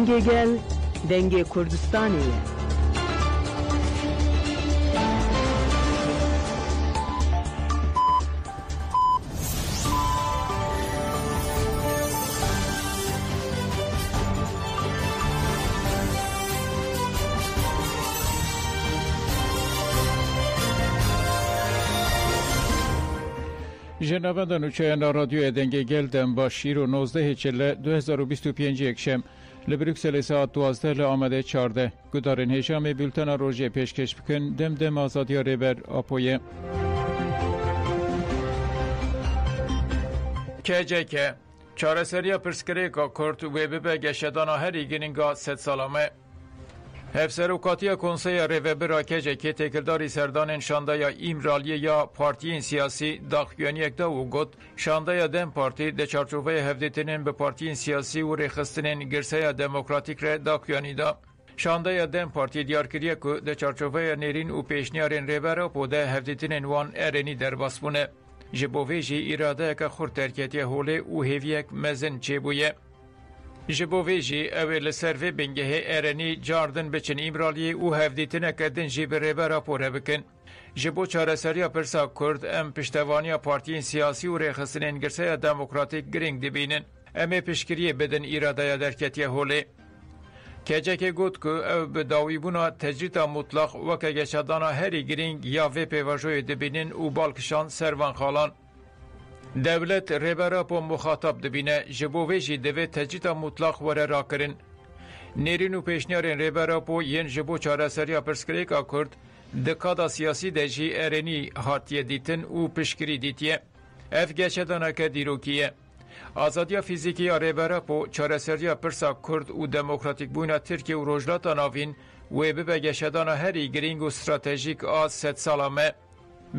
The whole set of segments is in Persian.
دنگ گل دنگ کردستانیه. جنابان نوچه رادیو دنگ گل دم با شیر و 19 چله 2025 یکشم لبروکسل ساعت 12 لآمده 14 گدارن هشام بولتن روژه پیشکش بکن دم آزادی ریبر آپویه که چاره سریا پرسکری که کرد و به گشتان هری گرینگا 3 سالمه هفسروکاتی کنسای ریوبرا که تکلداری سردان شانده یا ایمرالی یا پارتی سیاسی داخوانی اکدا و گد شانده یا دم پارتی ده چارچوبه هفدیتنین به پارتی سیاسی و ریخستنین گرسای دموکراتیک را داخوانی دا شانده یا دم پارتی دیار کریه که ده چارچوبه نیرین و پیشنیارین ریوبرا پوده هفدیتنین وان ارینی در باسپونه جبوویجی اراده که خور ترکیتی هوله و هیویک مزن چه بویه جبوویجی اویل سروی بنگه ارنی جاردن بچن ایمرالی و هفدیتنه کدن جی بره راپوره بکن. جبو چاره سریا پرسا کرد ام پشتوانی پارتین سیاسی و ریخستن انگرسه دموکراتیک گرینگ دبینن. ام پشکریه بدن ایراده درکتی هوله. که که گود که او بداوی بونا تجریت مطلق و که گشدانا هری گرینگ یا وی پیواجوی دبینن و بالکشان سروان خالان. دولت ریبرا پو مخاطب دبینه جبوویجی دوی تجریت مطلق وره را کرن. نیرین و پیشنیارین ریبرا پو ین جبو چاره سریا پرسکریکا کرد دکادا سیاسی ده جی ارنی هاتیه دیتن و پشکری دیتیه. اف گشدانا که دیروکیه. آزادیا فیزیکی ریبرا پو چاره سریا پرسا کرد و دموکراتیک بوینا ترکی و روجلاتا ناوین و به گشدانا هری گرینگ و استراتژیک آز 3 سالمه.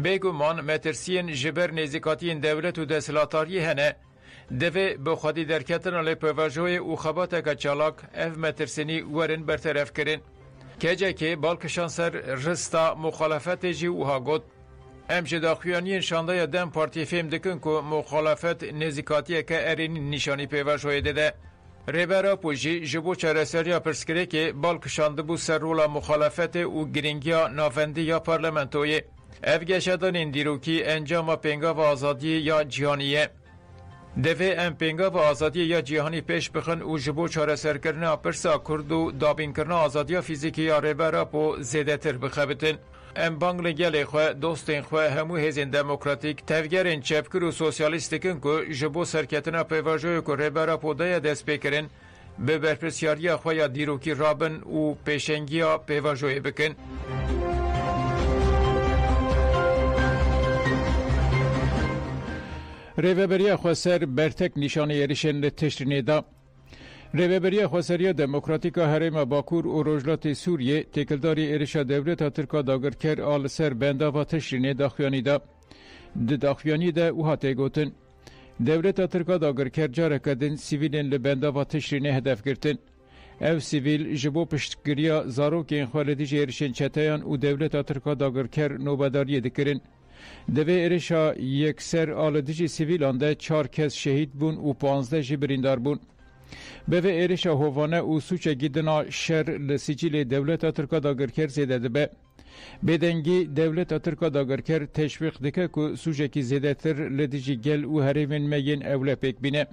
بگومان مترسین جبر نزیکاتین دولت و دستلاتاری هنه دوی بخوادی درکتن لپواجوی و خبات که چالاک اف مترسینی ورن برطرف کرن که بالکشان سر رستا مخالفت جی و ها گود امجه داخویانین شانده دم پارتی فیم دکن که مخالفت نزیکاتی که ارینی نشانی پواجوی دده ریبرا پوجی جبو چرسریا پرسکره که بالکشانده بو سر رولا مخالفت و گرینگیا نافندی یا پارلمنتوی اف گشتان دیروکی انجام پنگا و آزادی یا جهانیه. دوی ام پنگا و آزادی یا جهانی پیش بخن و جبو چاره سر کرنه پرسا کرد و دابین کرنه آزادی فیزیکی یا ریبرا پو زیده تر بخبتن. ام بانگل گل خواه دوستین خواه همو هزین دموکراتیک تفگرین چپکر و سوسیالیستیکن که جبو سرکتنا پیواجوی که ریبرا پو دای دست بکرن به برپرسیاری خواه یا دیروکی رابن و پیشنگی پیواجوی بکن. ریوبریا خواسر برتک نشانه یریشن تشرینه دا. ریوبریا خواسریا دموکراتیکا هرم باکور و روجلات سوریه تکلداری ارشا دولت ترکا داگر کر آل سر بندا و تشرینه داخوانی دا. داخوانی دا او هاته گوتن. دولت ترکا داگر کر جاره کدن سیویلین لبندا و تشرینه هدف گرتن. او سیویل جبو پشتگریا زاروکین خالدی جیرشن چتایان و دولت ترکا داگر کر نوباداری دکرن. دوی ارشا یک سر آلدیجی سیویلان ده 4 کس شهید بون و 15 جی بریندار بون. به ارشا هوانه و سوچ گیدنا شر لسیجیل دولت ترکا داگرکر زیده دبه. بدنگی دولت ترکا داگرکر تشویق دکه که سوچ کی زیده تر لدیجی گل و هریون مین اوله پیک بینه.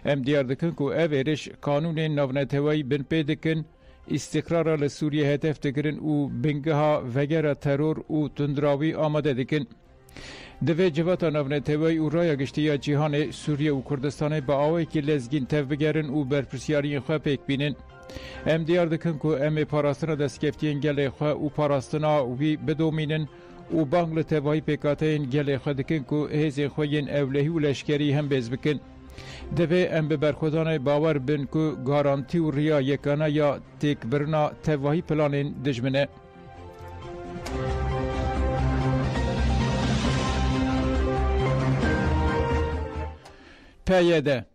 ام دیار دکن که او ارش قانون نونتوی بن پیدکن استقرار لسوریه هدف دکرن و بنگها وگر ترور و تندراوی آماده دکن. دوی جواتا نونتوی و رای گشتی جهان سوریه و کردستان با آوی که لزگین تف بگرن و برپرسیاری خواه پیک بینن. ام دیار دکن که ام پاراستنا دستگفتین گل خواه و پاراستنا وی بدومینن و بانگل توای پیکاتین گل خواه دکن که هزین خوین اولهی و لشکری هم بیز بکن. دوی ام به برخودان باور بین که گارانتی و ریا یکانه یا تک برنا توایی پلانین دجمنه. پیاده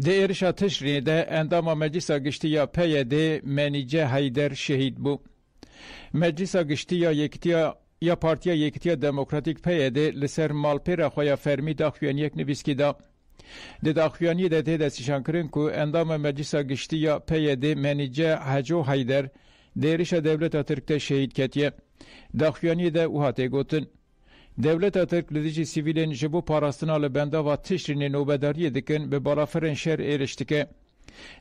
ده ارشا تشرینه ده اندام مجلس گشتی یا پیاده منیجه حیدر شهید بو. مجلس گشتی یا یکتیا یا پارتیا یکتیا دموکراتیک پیاده لسر مالپیره خویا فرمی داخوین یک نویسکی دا. د داخویانی د ته د سیشانکرین کو اندام مجلس گشتی یا پید منیجه حجو حیدر دیرش دولت ترک شهید کتیه داخویانی د اوهاته گوتن دولت ترک لدیجی سیویلین جبو پاراستنا لبنده و تشرین نوبداری دکن به بالافرین شهر ایرشتکه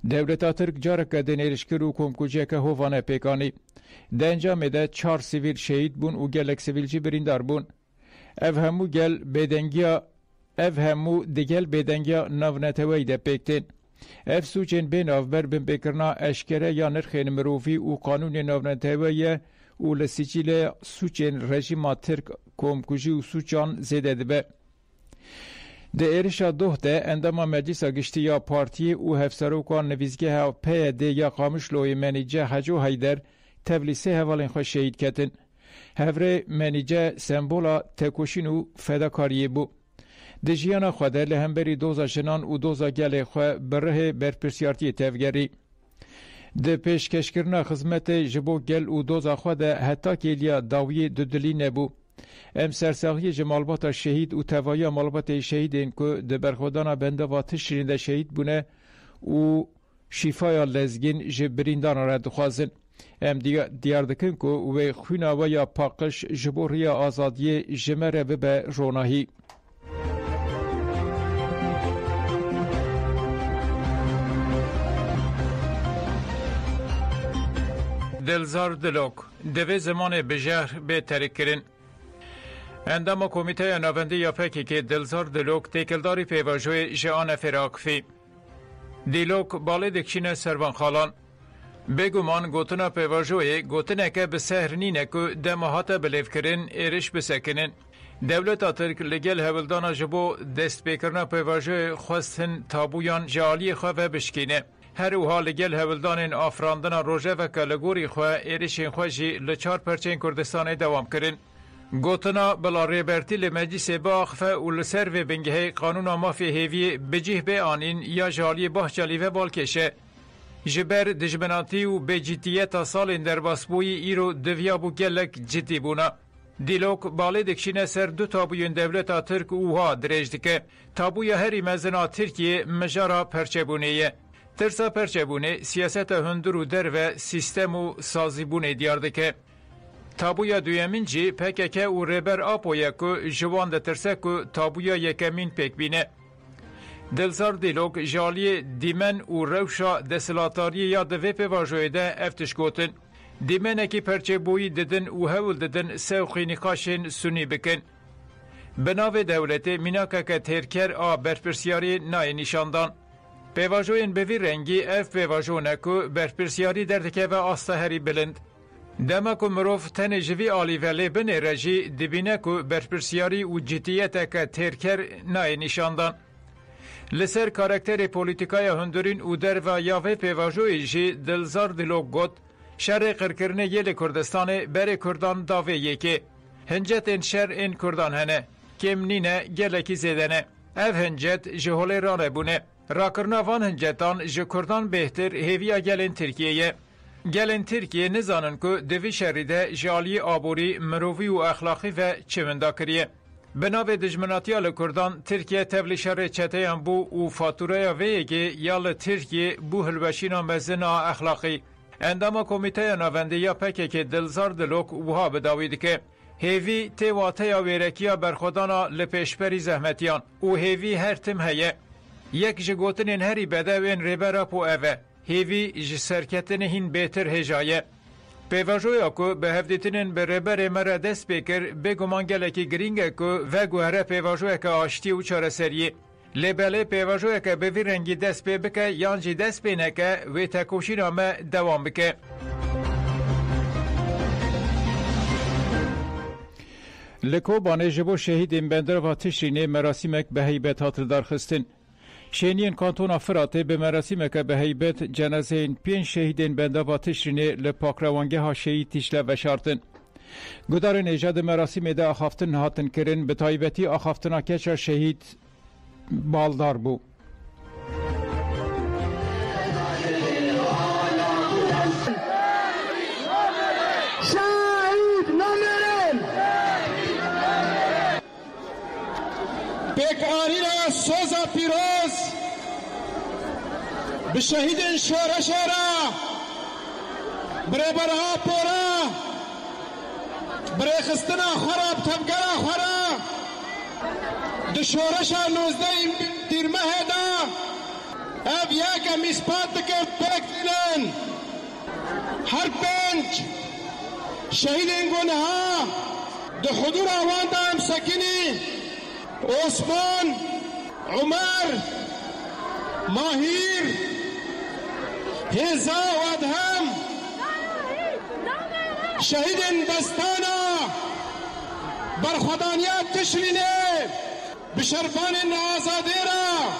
دولت ترک جارک دن ایرشکر و کمکوچه که هوانه پیکانی ده انجام ده 4 سیویل شهید بون و گلک سیویلجی بریندار بون اف همو گل بدنگیا اف همو دگل بدنگیا نونتوی ده پیکتین اف سوچین بین آفبر بین بکرنا اشکره یا نرخین مروفی و قانون نونتوی و لسیچیل سوچین رژیم ترک کمکوچی و سوچان زیده دبه د ایرشا دوهده اندام مجلس گشتی یا پارتی او هفسروکان نویزگه ها پید یا قامشلوی منیجه حجو حیدر تبلیسه هوالین خوش شهید کتن هفره منیجه سمبولا تکوشین و فداکاری بو د جیانا خوده لهمبری دوزا جنان و دوزا گل خو بره برپرسیارتی تفگری د پیشکشکرنا خدمت جبو گل و دوزا خوده حتی کلیا داوی ددلی نبو ام سرساخی جمالبات شهید و توایی مالبات شهیدین که د برخودانا بنده و تشرین شهید بونه و شفای لزگین جبریندان را دخوازن ام دیار دکن که و خونا و یا پاقش جبوری آزادی جمره به روناهی دلزار دلوک دوی زمان بجهر به ترکرین اندام کمیته نوندی یا پکی که دلزار دلوک تکلداری پیواجوی جان فراقفی دیلوک بالی دکشین سروان خالان بگومان گوتنا پیواجوی گوتنه که به سهر نینه که دماهات بلیف کرن ایرش بسکنن دولت ترک لگل هولدانا جبو دست بکرنا پیواجوی خواستن تابویان جالی خواه بشکینه هر اوها لگل هولدان آفراندنا روژه و کلگوری خواه ایرشین خوشی لچار پرچین کردستان دوام کرن گوتنا بلا ریبرتی لمجلس باخفه و لسر و بنگهی قانون مافی هیوی بجیه به آنین یا جالی باحجالی و بالکشه جبر دجمناتی و بجیتیت سال در باسبوی ایرو دویابو گلک جدی بونا دیلوک بالی دکشینه سر دو تابوین دولتا ترک اوها دریج دکه تابوی هری مزنا ترکیه مجارا پرچبونیه ترسا پرچبونه سیاست هندر و در و سیستم و سازیبونه دیار دکه تابویا دویمین جی پککه و ربر آپویا که جوان ده ترسه که تابویا یکمین پک بینه. دلزار دیلوک جالی دیمن و روشا دسلاتاری یا دوی پیواجوی ده افتش گوتن. دیمن اکی پرچه بویی ددن و هول ددن سوخی نقاشین سونی بکن. بناو دولت میناکه که ترکر آ برپرسیاری نای نشاندان. پیواجوین بوی رنگی اف پیواجونه که برپرسیاری دردکه و آستهری بلند. دما کو مروف تن جوی آلی ولی بنه رجی دبینه کو برپرسیاری و جدیت که ترکر نای نشاندان. لسر کارکتر پولیتیکای هندورین او در و یاوه پیواجوی جی دلزار دلوک گوت شر قرکرنه یل کردستان بر کردان داوه یکی. هنجت این شر این کردان هنه. کم نینه گلکی زیدنه. اف هنجت جهوله رانه بونه. راکرنا وان هنجتان جه کردان بهتر هیویا گلین ترکیه. گلن ترکیه نزانن که دوی شریده جالی آبوری مروی و اخلاقی و چوندا کریه. بناو دجمناتیال کردان ترکیه تبلی شر چتیان بو و فاتوره ویگی یال ترکیه بو هلوشینا مزنا اخلاقی. انداما کمیته نوندی یا پکه که دلزار دلوک وها بداوید که هیوی تیواته یا ویرکیا برخودانا لپیشپری زحمتیان و هیوی هر تم هیه. یک جگوتنین هری بدوین ریبرا پو اوه. هیوی جسرکتن هین بهتر هجایه. پیواجویا که به هفدیتنین به ربر مره دست بکر بگمان گلکی گرینگه که و گوهره پیواجویا که آشتی و چاره سریه. لباله پیواجویا که به وی رنگی دست بکه یانجی دست بینکه و تکوشین همه دوام بکه. لکو بانه جبو شهید بندر و تشرینه مراسمک به هیبت هاتر درخستن. شینین کانتونا فراته به مراسم که به هیبت جنازه 5 شهیدین بنده و تشرینه لپاکروانگه ها شهید تشله و شارتن. گدار نژاد مراسم ده آخافتن هاتن کرن به تایبتی آخافتنا کچا شهید بالدار بو. شهید نمیرن بکاری را سوزا پیروز به شهید شورشارا برای برها پورا برای خستنا خراب تبگرا خورا ده شورشا 19 تیر ماه دا اب یکم اثبات که بکتنن هر پنج شهید این گناه ده حضور آوان دا هم سکنی عثمان عمر ماهیر هزا و ادهم شهید دستانا برخدانیت تشرینه بشرفان آزادی را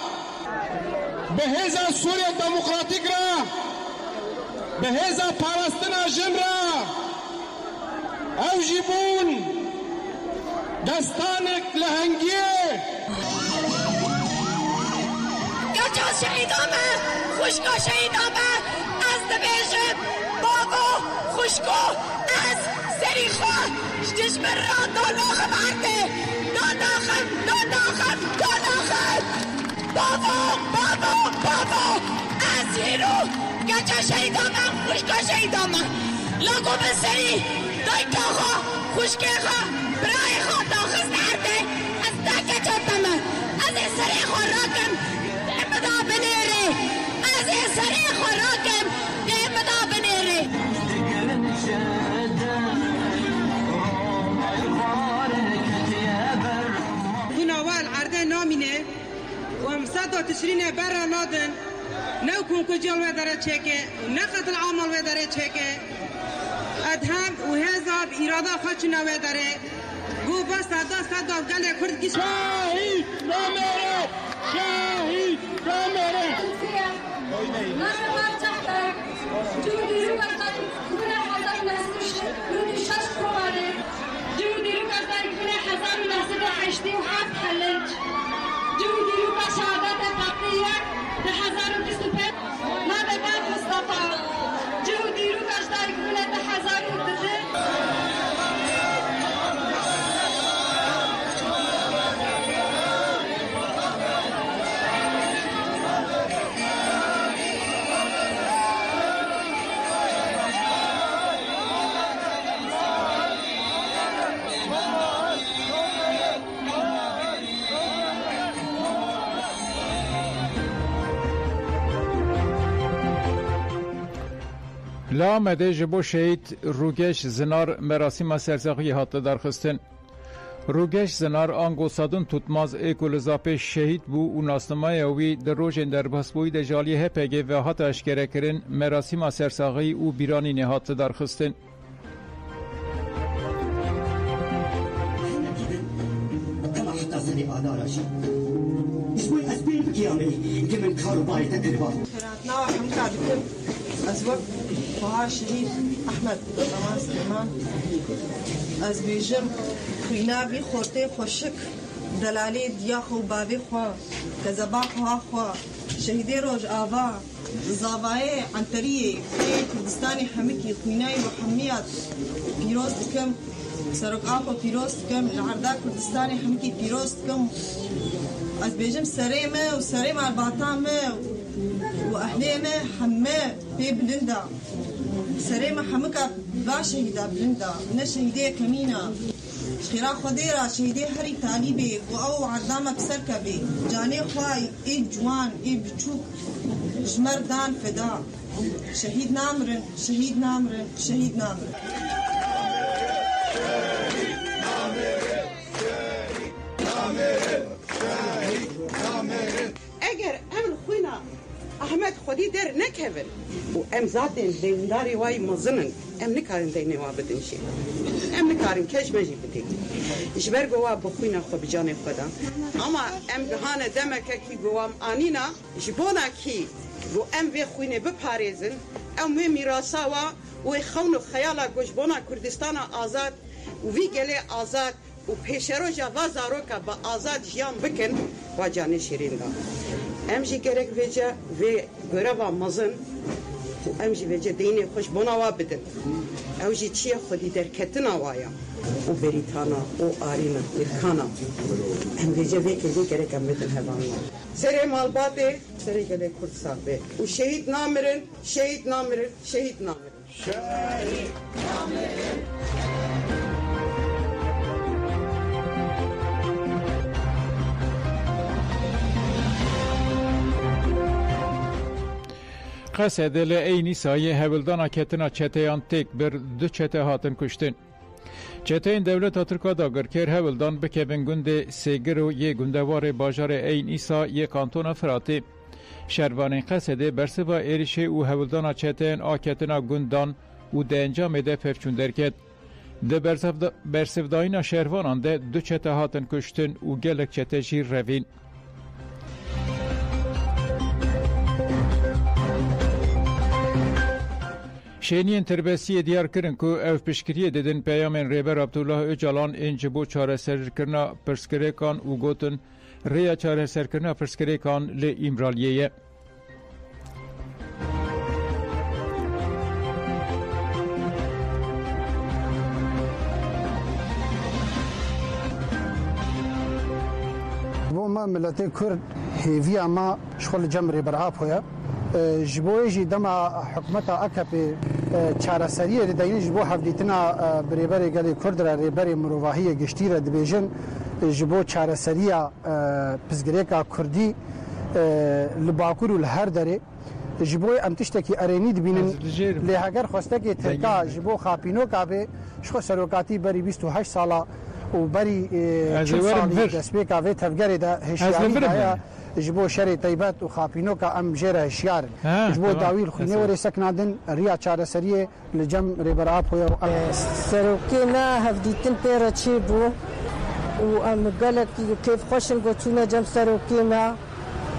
به هزا سوریه دموکراتیک را به هزا پاراستنا جن را او جیبون دستان لهنگیه گچاز شهیدامه خوشگاه شهیدامه از دبیجم بابا خوشگو از سری خواه جشم را داناخ مرده داناخم بابا از هیرو گچا شهیدامه خوشگاه شهیدامه لگو به سری دایتا خواه خوشگه خواه برای خواه داخل درده از دکه چطمه از این سری خوراکم نمدا بنیره از این سری خوراکم نمدا بنیره نوال عرده نامینه و امصد تشرینه برا نادن نو کن کجال و داره چکه و نقد العمل و داره چکه ادهم و هزاب ایرادا خوش نو داره گو بس صدا گله کرد کی شاهید نامره شاهید نامره لا مده جبو شهید روگش زنار مراسم سرزاقی هات درخستن. روگش زنار آنگو سادن توتماز اکولزاپ شهید بو و ناسنمای اوی در روژن در بسبوی در جالی هپگه و هات اشکره کرن مراسم سرزاقی و بیرانی نهات درخستن. از وقت خواه شهید احمد رمان سلیمان از بیجم خوینابی خورته خوشک دلالی دیاخ و بابی خواه کذبا خواه شهیدی روش آوا زاوای عنتریه کردستانی حمیکی خوینای و حمیات پیروز دکم سرک آخو پیروز دکم لعردا کردستانی حمیکی پیروز دکم از بیجم سریمه و سریم الباطامه وأهلنا حماء في بلندا سريمة حمكة با شهيدة بلندا من شهيدية كمينة خيرا خديرة شهيدية هري طالبي وأو عردامة بسركبي جاني خواي إي جوان إي بچوك جمر دان فدا شهيد نامرن شهيد نامرن شهيد نامرن اگر امر خوینا احمد خودی در نکهون و ام ذاتن دینداری وای مزنن ام نکارن دینه وا بدن شی ام نکارن کش مجی بدی جبر گوا بخوینا خو بجان خدا اما ام گهانه دمک کی گوام انینا جبونا کی و ام وی خوینه بپاریزن ام وی میراثا و خون خیالا گوشبونا کردستان آزاد و وی گله آزاد و پیشرو جواز آروکا با آزاد جیان بکن و جان شیرین دا ام جی گرک ویجا و گروا مزن و ام جی وجه دینی خوش بناوا بدن او جی چیه خودی درکتنا وایا و بریتانا و آرینا مرکانا ام وجه ویکه دی گره کم بدن هوانا سره مالباته سره گله کرد صاحبه و شهید نامرن شهید نامرن شهید نامرن شهید نامرن قصد لعینی سایه هولدانا کتنا چتیان تک بر دو چته هاتن کشتن. چتین دولت ترکا داگر کر هولدان بکبن گنده سیگر و یه گندوار باجار عین ایسا یه کانتون فراتی. شروان قصد برسوا ایریشه و هولدانا چتین آکتنا گندان و ده انجام ده پفچون درکت. ده برسفداینا شروانان ده دو چته هاتن کشتن و گلک چته جیر روین. شینین تربیتی دیار کردن که اف پشکریه دیدن پیامن ریبر عبدالله اجالان انجبو چاره سرکرنا پرسکریکان و گوتن ریا چاره سرکرنا پرسکریکان لی ایمرالیه. ما ملت کرد هیوی ما شغل جمع برعاب هیا جبوی جی دم حکمت AKP چارەسەریە دەدەین ji بۆ هەڤدیتنا برێبەرێ گەلێ کوردرە ڕێبەرێ مرۆڤاهیە گشتیرە دەبێژن ji بۆ چارەسەریە پزگرێکا کوردی li باکوور و li her derê ji bo em tiştekî erênî dibînin lê heger xwestekê Tirka ji bo xapînoka bê ji xwe serokatî berî 28 sala û berî 40 salî destpêka vê tevgerê de hêşiyarî daye ji bo şerê taybet û xapînoka em jêre hêşiyarin ji bo dawî li xwînê werê seknadin riya çareseriyê li cem rêbera Apoya serokê me hevdîtin pê re çê bû û em gelekî kêfxweşin goçûne cem serokê me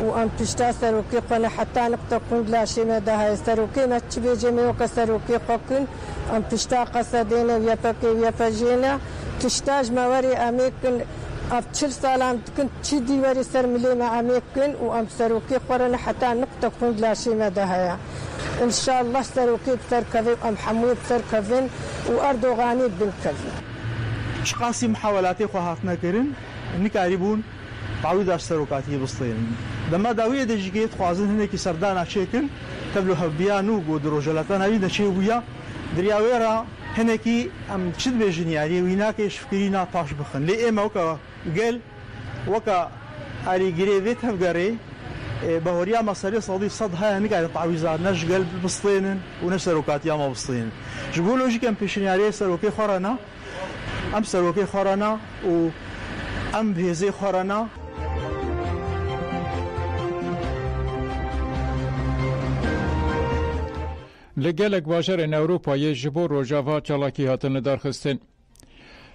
û em pişta serokê xwe ne heta niqte kund laşê me de heye serokê me çi bêje me weke serokê xwe kin em pişta qesedê ne yepekê yepejê ne tişta ji me werê em ê kin ev 40 salan dikin çi dîwerê ser milê me em ê kin û em serokê xwe re ne heta niqte kund laşê me de heye İnşallah serokê bi ser kevin em hemû bi ser kevin û Erdoganî bin kevin شقاسی محاولاتی خو هاتنه کردن نکاری بون تعویض سروکاتی بسطین دما داویه دجیت خوازن هنه کی سردان چکن تبلو هبیانو گو دروجلاتان اوی نچی ویا دریاویرا هنه کی ام چد بجنیاری وینا کی شفکرینا تاش بخن لی ام وکا گل وکا اری گریویت هفگری بهوريا مصاري صدي صدها نقاعد تعويضات نش قلب بسطين ونسروكاتيا ما بسطين جبوا لوجيك ام بيشنياري سروكي خرانا ام سروکی خورانه و ام بهزی خورانه لگلک باجرین اروپایی جبو روجاوا چالاکی هاتن درخستن.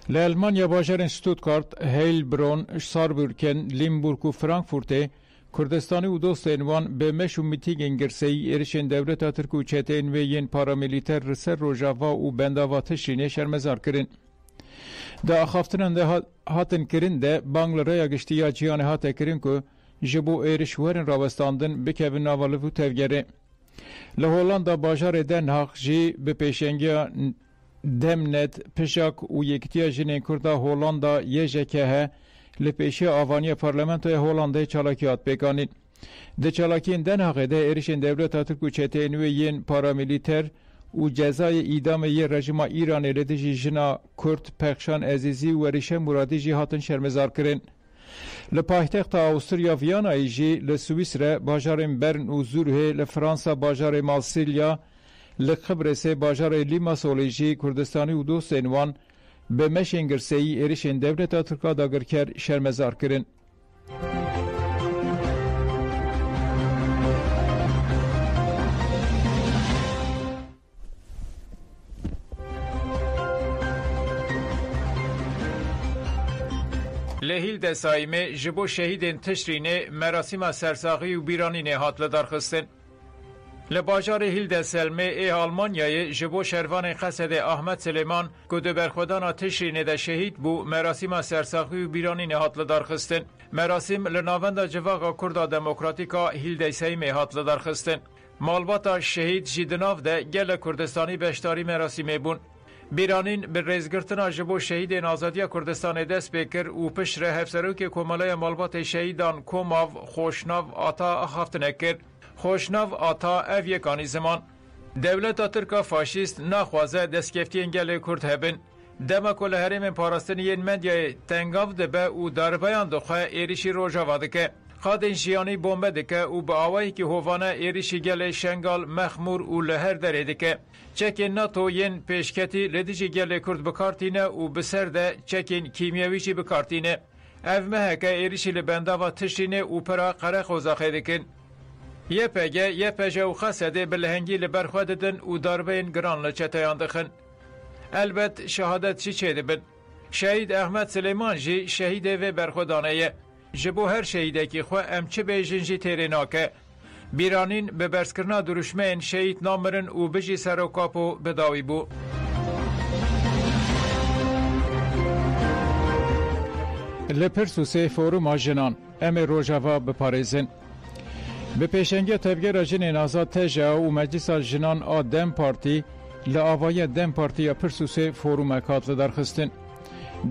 لالمانیا باجرین ستوتگارت، هیلبرون، ساربورکن، لیمبورگ و فرانکفورت کردستانی و دوستین وان به مشو میتینگ گرسی ارشن دولت ترک و چتین و ین پارامیلیتر رسر روجاوا و بنداواتشینه شرمزار کرن. دا اخافتنان ده هاتن کرن ده بانگلریا گشتیا جیان هاته کرن که جبو ایرشورن راوستاندن بکوین ناوالو و تفگره. لهولاندا باجار دن حق جی به پیشنگیا دمنت پشاک و یکتیا جنین کرده هولاندا یه جکه لپیشی آوانی پارلمنتوی هولانده چالاکیات بگانین. ده چالاکین دن حق ده ایرشن دولت ترکو چتینوی ین پارامیلیتر و جزای ایدام یه رژیم ایران لدیجی جنا کرد پخشان عزیزی و ریشه مرادی جی هاتن شرمزار کرن. لپایتخت آستریا ویانا جی لسویسرا باجار برن و زوره لفرانسا باجار مارسیلیا لقبرس باجار لیماسول جی کردستانی و دوستین وان به مشنگرسی ایرشن دولت ترکا داگرکر شرمزار کرن. لهیل دسایمه جبو شهیدین تشرینه مراسم سرساقی و بیرانینه هات لدرخستن. لباجار هیل دسلمه ای آلمانیای جبو شروان قصد احمد سلیمان گده برخودانا تشرینه ده شهید بو مراسم سرساقی و بیرانینه هات لدرخستن. مراسم لناوند جواغا کردا دموکراتیکا هیل دسایمه هات لدرخستن. مالباتا شهید جیدناف ده گل کردستانی بشتاری مراسمی بون. بیرانین به ریزگرتنا جبو شهید آزادی کردستان دست بکر و پشر هفسروک کمالای مالبات شهیدان کوماو خوشناو آتا خفتنه کرد. خوشناو آتا او یکانی زمان. دولت ترکا فاشیست نخوازه دستکفتی انگل کرد هبن. دما کل هرم پاراستن ین مدیای تنگاو دبه و دربایان دخواه ایریشی روژاوا دکه. خادن جیانی بومبه دکه و به آوایی که هوانه ایریشی گل شنگال مخمور و لهر داره دکه. چکین ناتو ین پیشکتی لدیجی گل کرد بکارتینه و بسر ده چکین کیمیاویشی بکارتینه. او مهکه ایریشی لبنده و تشتینه و پرا قرق و زاخه دکن. یه پجه و خسده بلهنگی لبرخواه ددن و داربین گران لچتایان دخن. البته شهادت چی چه دبن؟ شهید احمد سلیمان جی شهید و برخودانه جبو هر شهیده که خواه امچه بیجن جی تیره ناکه. بیرانین به برسکرنا درشمین شهید نامرن و بجی سروکاپو بداوی بو. لپرسوسه فوروم آجنان ام روژاوا بپاریزن. به پیشنگی تبگر جنین آزاد تجا و مجلس جنان آدم پارتی لآوای دم پارتی پرسوسه فوروم اکات درخستن.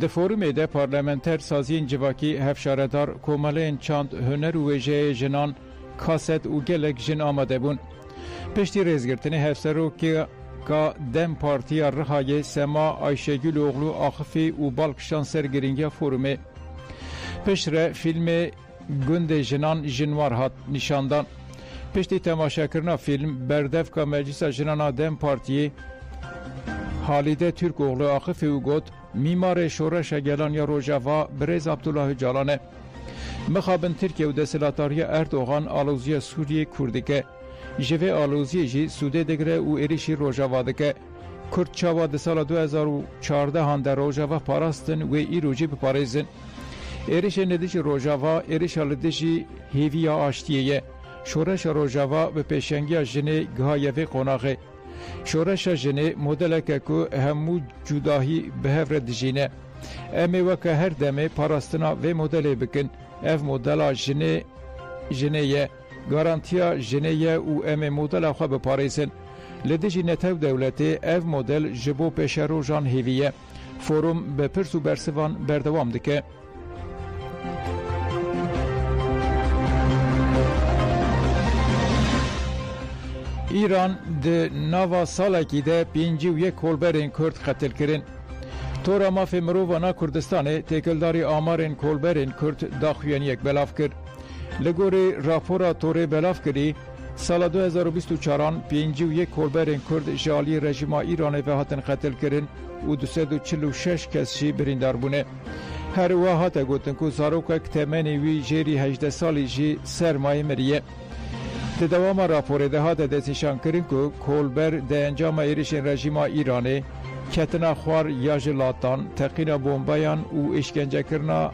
ده فوروم ده پارلمنتر سازین جواکی هفشاردار کومالین چاند هنر و ویژه جنان کاست و گلک جن آمده بون. پشتی ریزگرتنی هفسرو که دم پارتی رهای سما آیشگül oğlu آخفی و بالکشان سرگرینگی فورومه. پشت فیلم گند جنان جنوار هات نشاندان. پشتی تماشا کرنا فیلم بردف که مجلس جنان آدم پارتی حالیده ترک oğlu آخفی و گوت میمار شورش گلان یا روژاوا برز عبدالله جالانه. مخابن ترکیه و دستلاتاری اردوغان آلوزی سوریه کردکه. جوه آلوزی جی سوده دگره و ایریشی روژاوا دکه. کرد چاوا ده سال 2014 هنده روژاوا پاراستن و ایروجی بپاریزن. ایریش ندیش روژاوا ایریش لدیشی هیویا آشتیه. شورش روژاوا به پیشنگی جنه گهایوی قناغه. شورش جنه مدل که که همو جداهی به هفر دجینه. امی وکه هر دمه پاراستنا و مدل بکن. اف مدل جنه گارانتیا جنه و ام مدل خواه بپاریزن. لدیجی نتو دولتی اف مدل جبو پیش رو جان هیویه. فوروم به پرس و برسوان بردوام دکه. ایران ده نوا سالکی ده 51 کولبرین کرد قتل کرن. تورا ماف مرووانا کردستان تکلداری آمارین کولبرین کرد داخوین یک بلاف کرد. لگوری راپورا توره بلاف کردی سال 2024 51 کولبرین کرد جالی رژیم ایران و هاتن قتل کرن و 246 کسی بریندار بونه. هر واحد گوتن که زاروکک تمنی وی جیری 18 سالی جی سرمایه مریه. در دوام راپور دهات دستشان کردن که کولبر در انجام ایرشین رژیم ایرانی کتنا خوار یا جلاتان تقینا بومبایان و اشکنجه کرنا